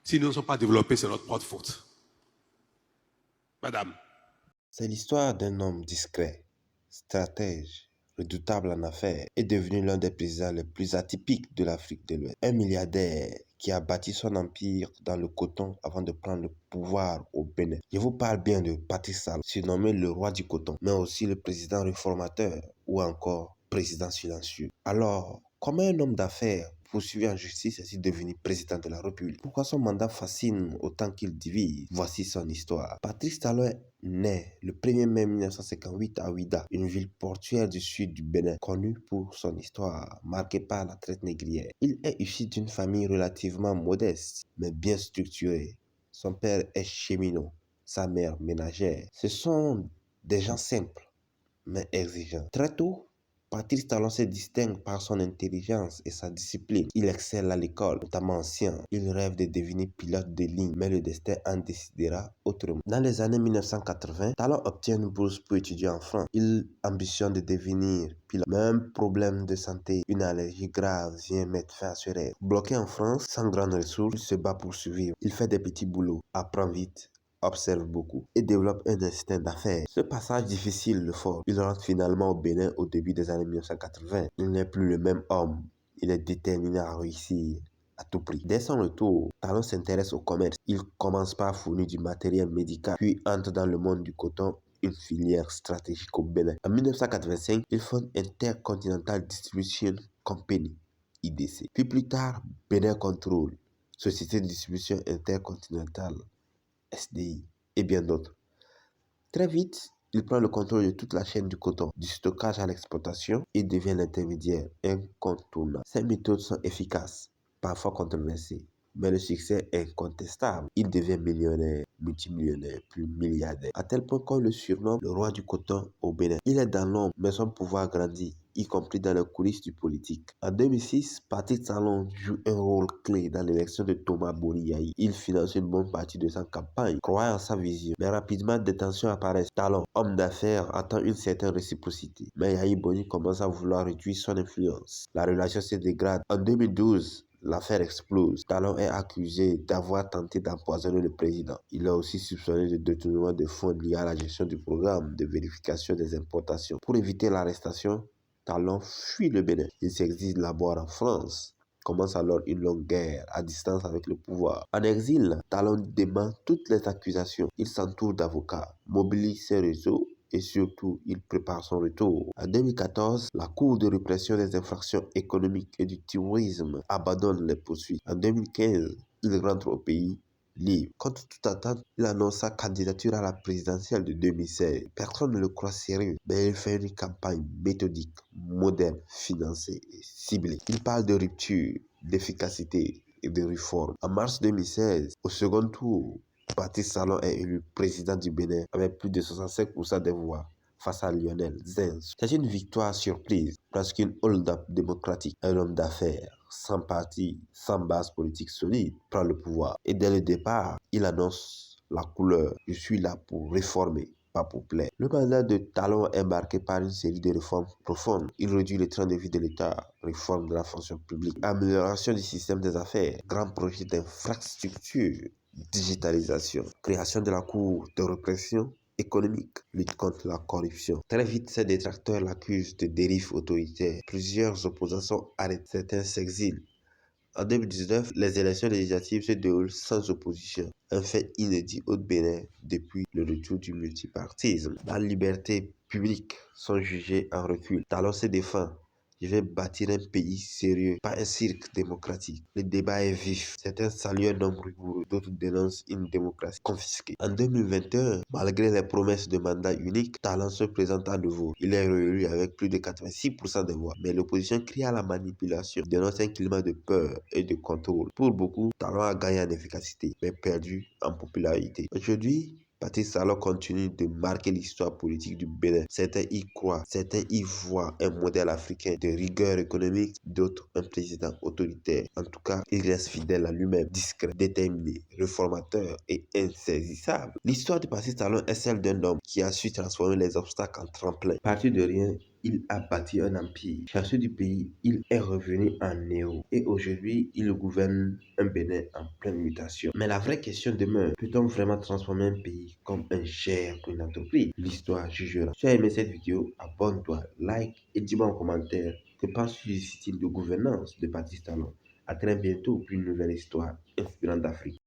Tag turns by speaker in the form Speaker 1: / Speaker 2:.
Speaker 1: Si nous ne sommes pas développés, c'est notre propre faute. Madame.
Speaker 2: C'est l'histoire d'un homme discret, stratège, redoutable en affaires et devenu l'un des présidents les plus atypiques de l'Afrique de l'Ouest. Un milliardaire qui a bâti son empire dans le coton avant de prendre le pouvoir au Bénin. Je vous parle bien de Patrice Talon, surnommé le roi du coton, mais aussi le président réformateur ou encore président silencieux. Alors, comment un homme d'affaires poursuivi en justice est-il devenu président de la République? Pourquoi son mandat fascine autant qu'il divise? Voici son histoire. Patrice Talon naît le 1er mai 1958 à Ouidah, une ville portuaire du sud du Bénin, connue pour son histoire marquée par la traite négrière. Il est issu d'une famille relativement modeste, mais bien structurée. Son père est cheminot, sa mère ménagère. Ce sont des gens simples, mais exigeants. Très tôt, Patrice Talon se distingue par son intelligence et sa discipline. Il excelle à l'école, notamment en sciences. Il rêve de devenir pilote de ligne, mais le destin en décidera autrement. Dans les années 1980, Talon obtient une bourse pour étudier en France. Il ambitionne de devenir pilote, mais un problème de santé, une allergie grave, vient mettre fin à ce rêve. Bloqué en France, sans grandes ressources, il se bat pour survivre. Il fait des petits boulots, apprend vite, observe beaucoup et développe un instinct d'affaires. Ce passage difficile le forge. Il rentre finalement au Bénin au début des années 1980. Il n'est plus le même homme. Il est déterminé à réussir à tout prix. Dès son retour, Talon s'intéresse au commerce. Il commence par fournir du matériel médical, puis entre dans le monde du coton, une filière stratégique au Bénin. En 1985, il fonde Intercontinental Distribution Company, IDC. Puis plus tard, Bénin Control, société de distribution intercontinentale, SDI, et bien d'autres. Très vite, il prend le contrôle de toute la chaîne du coton, du stockage à l'exportation et devient l'intermédiaire incontournable. Ses méthodes sont efficaces, parfois controversées, mais le succès est incontestable. Il devient millionnaire, multimillionnaire, puis milliardaire, à tel point qu'on le surnomme le roi du coton au Bénin. Il est dans l'ombre, mais son pouvoir grandit, y compris dans les coulisses du politique. En 2006, Patrice Talon joue un rôle clé dans l'élection de Thomas Boni-Yayi. Il finance une bonne partie de sa campagne, croit en sa vision, mais rapidement des tensions apparaissent. Talon, homme d'affaires, attend une certaine réciprocité, mais Yayi Boni commence à vouloir réduire son influence. La relation se dégrade. En 2012, l'affaire explose. Talon est accusé d'avoir tenté d'empoisonner le président. Il est aussi soupçonné de détournement de fonds liés à la gestion du programme de vérification des importations. Pour éviter l'arrestation, Talon fuit le Bénin. Il s'exile d'abord en France. Commence alors une longue guerre à distance avec le pouvoir. En exil, Talon dément toutes les accusations. Il s'entoure d'avocats, mobilise ses réseaux et surtout, il prépare son retour. En 2014, la Cour de répression des infractions économiques et du terrorisme abandonne les poursuites. En 2015, il rentre au pays libre. Contre toute attente, il annonce sa candidature à la présidentielle de 2016. Personne ne le croit sérieux, mais il fait une campagne méthodique, moderne, financée et ciblée. Il parle de rupture, d'efficacité et de réforme. En mars 2016, au second tour, Patrice Talon est élu président du Bénin avec plus de 65% des voix face à Lionel Zenz. C'est une victoire surprise, presque une hold-up démocratique. Un homme d'affaires, sans parti, sans base politique solide, prend le pouvoir. Et dès le départ, il annonce la couleur. Je suis là pour réformer, pas pour plaire. Le mandat de Talon est marqué par une série de réformes profondes. Il réduit le train de vie de l'État, réforme de la fonction publique, amélioration du système des affaires, grand projet d'infrastructure, digitalisation, création de la Cour de répression économique, lutte contre la corruption. Très vite, ses détracteurs l'accusent de dérive autoritaire. Plusieurs opposants sont arrêtés, certains s'exilent. En 2019, les élections législatives se déroulent sans opposition, un fait inédit au Bénin depuis le retour du multipartisme. La liberté publique sont jugées en recul. Talon se défend. Je vais bâtir un pays sérieux, pas un cirque démocratique. Le débat est vif. Certains saluent un homme rigoureux, d'autres dénoncent une démocratie confisquée. En 2021, malgré les promesses de mandat unique, Talon se présente à nouveau. Il est réélu avec plus de 86% des voix. Mais l'opposition crie à la manipulation, dénonce un climat de peur et de contrôle. Pour beaucoup, Talon a gagné en efficacité, mais perdu en popularité. Aujourd'hui, Patrice Talon continue de marquer l'histoire politique du Bénin. Certains y croient, certains y voient un modèle africain de rigueur économique, d'autres un président autoritaire. En tout cas, il reste fidèle à lui-même, discret, déterminé, réformateur et insaisissable. L'histoire de Patrice Talon est celle d'un homme qui a su transformer les obstacles en tremplin. Parti de rien, il a bâti un empire. Chanceux du pays, il est revenu en néo. Et aujourd'hui, il gouverne un Bénin en pleine mutation. Mais la vraie question demeure, peut-on vraiment transformer un pays comme un GER pour une entreprise? L'histoire jugera. Si tu as aimé cette vidéo, abonne-toi, like et dis-moi en commentaire que penses-tu du style de gouvernance de Patrice Talon. À très bientôt pour une nouvelle histoire inspirante d'Afrique.